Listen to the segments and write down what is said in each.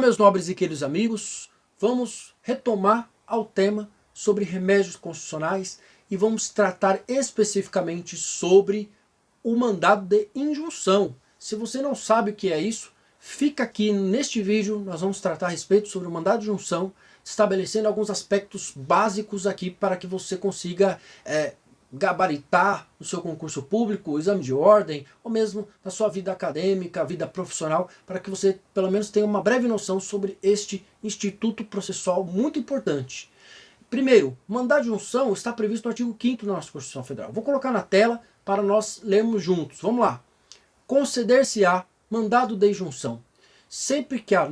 meus nobres e queridos amigos, vamos retomar ao tema sobre remédios constitucionais e vamos tratar especificamente sobre o mandado de injunção. Se você não sabe o que é isso, fica aqui neste vídeo, nós vamos tratar a respeito sobre o mandado de injunção, estabelecendo alguns aspectos básicos aqui para que você consiga gabaritar no seu concurso público, exame de ordem, ou mesmo na sua vida acadêmica, vida profissional, para que você pelo menos tenha uma breve noção sobre este instituto processual muito importante. Primeiro, mandado de injunção está previsto no artigo 5º da nossa Constituição Federal. Vou colocar na tela para nós lermos juntos. Vamos lá. Conceder-se-á mandado de injunção sempre que a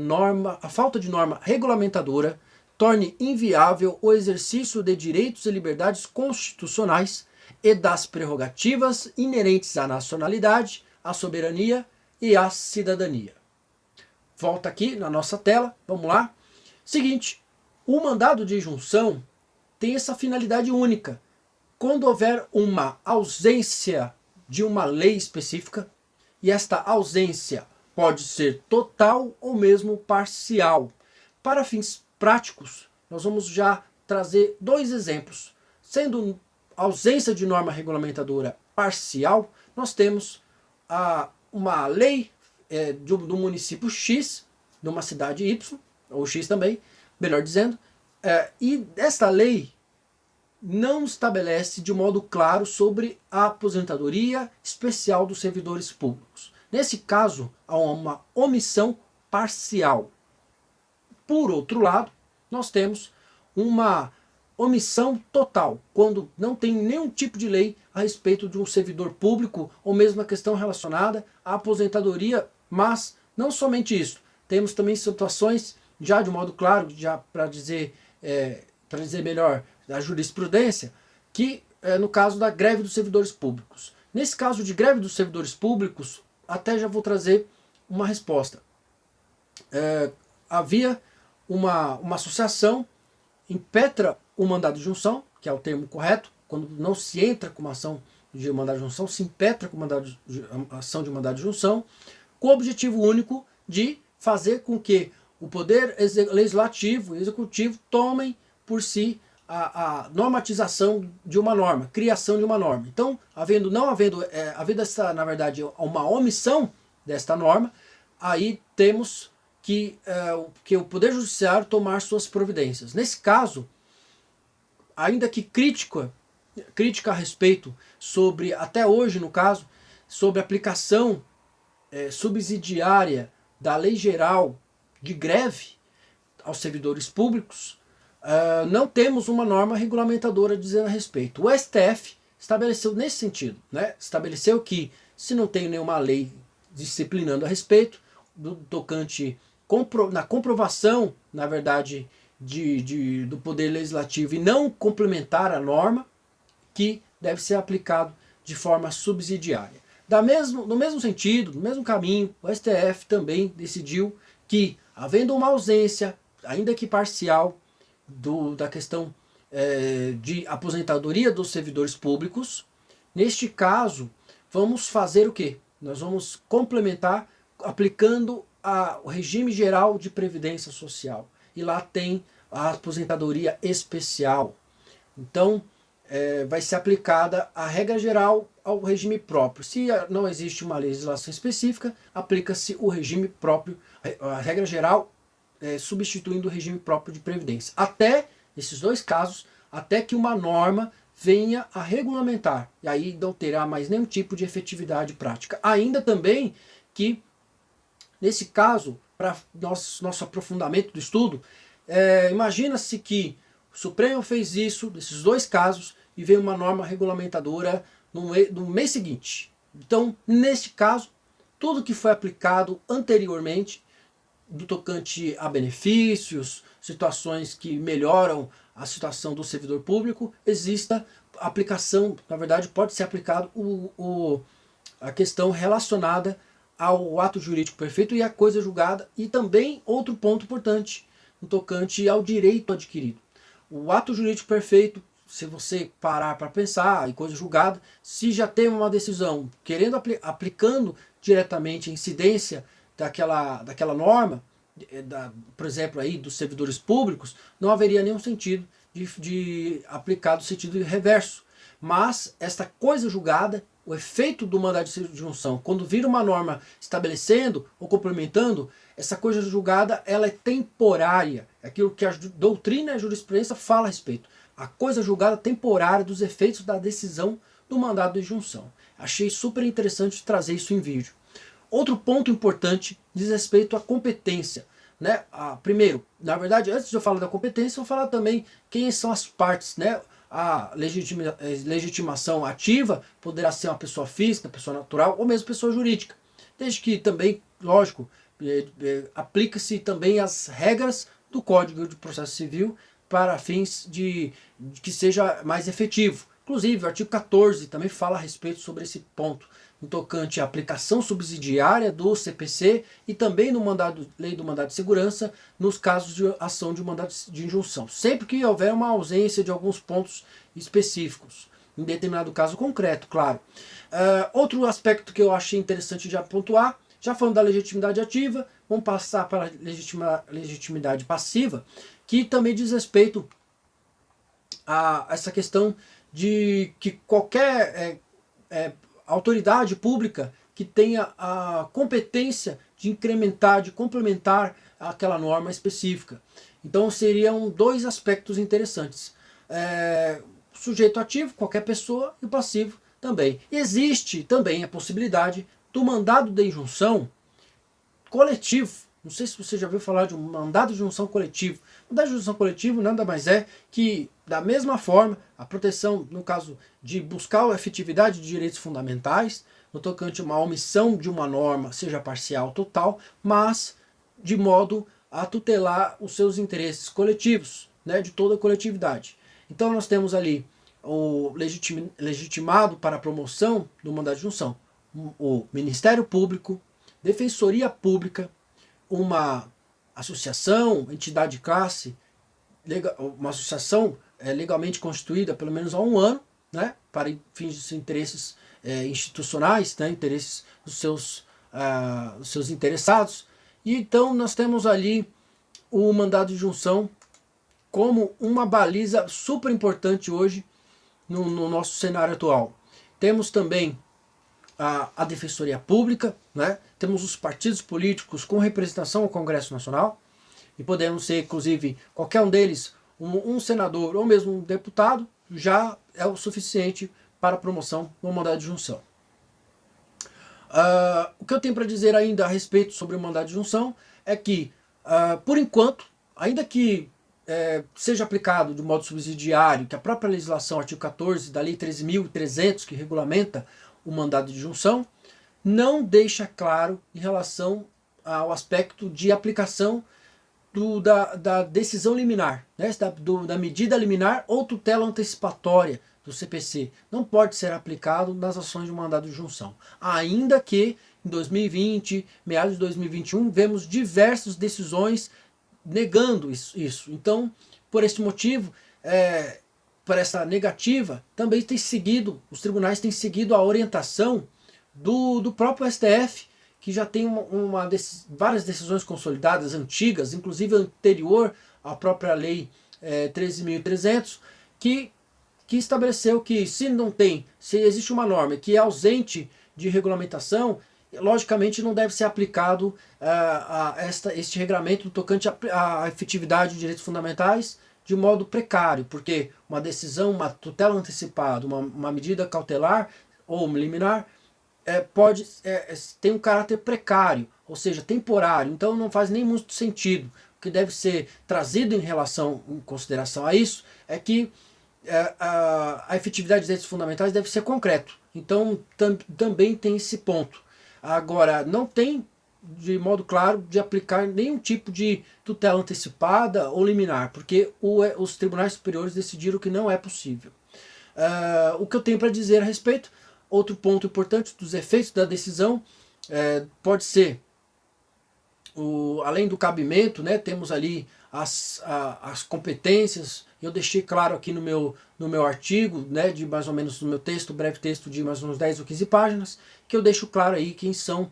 falta de norma regulamentadora torne inviável o exercício de direitos e liberdades constitucionais e das prerrogativas inerentes à nacionalidade, à soberania e à cidadania. Volta aqui na nossa tela, vamos lá. Seguinte, o mandado de injunção tem essa finalidade única. Quando houver uma ausência de uma lei específica, e esta ausência pode ser total ou mesmo parcial. Para fins práticos, nós vamos já trazer dois exemplos. Sendo ausência de norma regulamentadora parcial, nós temos uma lei do município X, de uma cidade Y, ou X também, melhor dizendo, e esta lei não estabelece de modo claro sobre a aposentadoria especial dos servidores públicos. Nesse caso, há uma omissão parcial. Por outro lado, nós temos uma omissão total, quando não tem nenhum tipo de lei a respeito de um servidor público, ou mesmo a questão relacionada à aposentadoria, mas não somente isso. Temos também situações, já de modo claro, já para dizer melhor, da jurisprudência, que no caso da greve dos servidores públicos. Nesse caso de greve dos servidores públicos, até já vou trazer uma resposta. Havia uma associação, impetra o mandado de injunção, que é o termo correto, quando não se entra com uma ação de mandado de injunção, se impetra com ação de mandado de injunção, com o objetivo único de fazer com que o poder legislativo e executivo tomem por si a normatização de uma norma, criação de uma norma. Então, havendo essa, na verdade, uma omissão desta norma, aí temos que o Poder Judiciário tomar suas providências. Nesse caso, ainda que crítica a respeito sobre, até hoje no caso, sobre a aplicação subsidiária da Lei Geral de Greve aos servidores públicos, não temos uma norma regulamentadora dizendo a respeito. O STF estabeleceu nesse sentido, né? Estabeleceu que, se não tem nenhuma lei disciplinando a respeito, do tocante na comprovação, na verdade, do Poder Legislativo e não complementar a norma, que deve ser aplicado de forma subsidiária. No mesmo sentido, no mesmo caminho, o STF também decidiu que, havendo uma ausência, ainda que parcial, da questão de aposentadoria dos servidores públicos, neste caso, vamos fazer o quê? Nós vamos complementar aplicando o regime geral de previdência social. E lá tem a aposentadoria especial. Então, vai ser aplicada a regra geral ao regime próprio. Se não existe uma legislação específica, aplica-se o regime próprio, a regra geral, substituindo o regime próprio de previdência. Até, nesses dois casos, até que uma norma venha a regulamentar. E aí não terá mais nenhum tipo de efetividade prática. Ainda também que, nesse caso, para nosso aprofundamento do estudo, imagina-se que o Supremo fez isso, nesses dois casos, e veio uma norma regulamentadora no mês seguinte. Então, neste caso, tudo que foi aplicado anteriormente, do tocante a benefícios, situações que melhoram a situação do servidor público, exista aplicação, na verdade pode ser aplicado a questão relacionada ao ato jurídico perfeito e à coisa julgada, e também outro ponto importante, no tocante ao direito adquirido. O ato jurídico perfeito, se você parar para pensar, e coisa julgada, se já tem uma decisão aplicando diretamente a incidência daquela norma, por exemplo, aí, dos servidores públicos, não haveria nenhum sentido de aplicar do sentido reverso. Mas esta coisa julgada, o efeito do mandado de disjunção, quando vira uma norma estabelecendo ou complementando, essa coisa julgada ela é temporária. É aquilo que a doutrina e a jurisprudência fala a respeito. A coisa julgada temporária dos efeitos da decisão do mandado de disjunção. Achei super interessante trazer isso em vídeo. Outro ponto importante diz respeito à competência. Né? Primeiro, na verdade, antes de eu falar da competência, eu vou falar também quem são as partes. Né? A legitimação ativa poderá ser uma pessoa física, pessoa natural ou mesmo pessoa jurídica. Desde que também, lógico, aplica-se também as regras do Código de Processo Civil para fins de que seja mais efetivo. Inclusive, o artigo 14 também fala a respeito sobre esse ponto, no tocante à aplicação subsidiária do CPC e também no lei do mandado de segurança nos casos de ação de mandado de injunção. Sempre que houver uma ausência de alguns pontos específicos, em determinado caso concreto, claro. Outro aspecto que eu achei interessante de pontuar, já falando da legitimidade ativa, vamos passar para a legitimidade passiva, que também diz respeito a essa questão de que qualquer autoridade pública que tenha a competência de incrementar, de complementar aquela norma específica. Então seriam dois aspectos interessantes. Sujeito ativo, qualquer pessoa, e o passivo também. Existe também a possibilidade do mandado de injunção coletivo. Não sei se você já ouviu falar de um mandado de injunção coletivo. O mandado de injunção coletivo nada mais é que, da mesma forma, a proteção, no caso de buscar a efetividade de direitos fundamentais, no tocante a uma omissão de uma norma, seja parcial ou total, mas de modo a tutelar os seus interesses coletivos, né, de toda a coletividade. Então nós temos ali o legitimado para a promoção do mandado de injunção, o Ministério Público, Defensoria Pública, uma associação, entidade de classe, uma associação legalmente constituída pelo menos há 1 ano, né, para fins de interesses institucionais, né, interesses dos seus interessados. E então nós temos ali o mandado de injunção como uma baliza super importante hoje no nosso cenário atual. Temos também a Defensoria Pública, né? Temos os partidos políticos com representação ao Congresso Nacional, e podemos ser, inclusive, qualquer um deles, um senador ou mesmo um deputado, já é o suficiente para a promoção do mandado de injunção. O que eu tenho para dizer ainda a respeito sobre o mandado de injunção é que, por enquanto, ainda que seja aplicado de modo subsidiário, que a própria legislação, artigo 14 da Lei 13.300, que regulamenta o mandado de injunção, não deixa claro em relação ao aspecto de aplicação da decisão liminar, né, da medida liminar ou tutela antecipatória do CPC. Não pode ser aplicado nas ações de mandado de injunção. Ainda que em 2020, meados de 2021, vemos diversas decisões negando isso. Então, por esse motivo, por essa negativa, também os tribunais têm seguido a orientação do próprio STF, que já tem várias decisões consolidadas, antigas, inclusive anterior à própria Lei 13.300, que estabeleceu que se existe uma norma que é ausente de regulamentação, logicamente não deve ser aplicado este regramento tocante à efetividade de direitos fundamentais de modo precário, porque uma decisão, uma tutela antecipada, uma medida cautelar ou liminar tem um caráter precário, ou seja, temporário, então não faz nem muito sentido. O que deve ser trazido em consideração a isso é que a efetividade de direitos fundamentais deve ser concreto. Então também tem esse ponto. Agora, não tem de modo claro de aplicar nenhum tipo de tutela antecipada ou liminar, porque os tribunais superiores decidiram que não é possível. O que eu tenho para dizer a respeito, outro ponto importante dos efeitos da decisão, pode ser, além do cabimento, né, temos ali as competências Eu deixei claro aqui no meu artigo, né, de mais ou menos no meu texto, breve texto de mais ou menos 10 ou 15 páginas, que eu deixo claro aí quem são,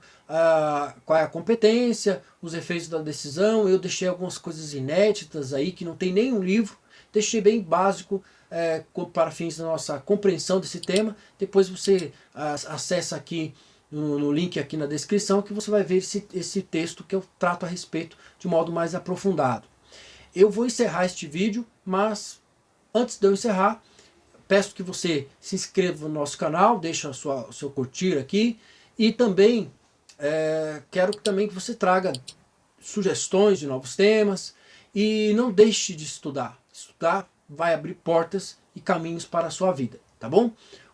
qual é a competência, os efeitos da decisão. Eu deixei algumas coisas inéditas aí, que não tem nenhum livro, deixei bem básico, para fins da nossa compreensão desse tema. Depois você acessa aqui no link aqui na descrição, que você vai ver esse texto que eu trato a respeito de modo mais aprofundado. Eu vou encerrar este vídeo, mas antes de eu encerrar, peço que você se inscreva no nosso canal, deixe o seu curtir aqui, e também quero também que você traga sugestões de novos temas, e não deixe de estudar. Estudar vai abrir portas e caminhos para a sua vida, tá bom?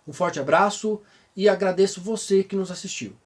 Um forte abraço e agradeço você que nos assistiu.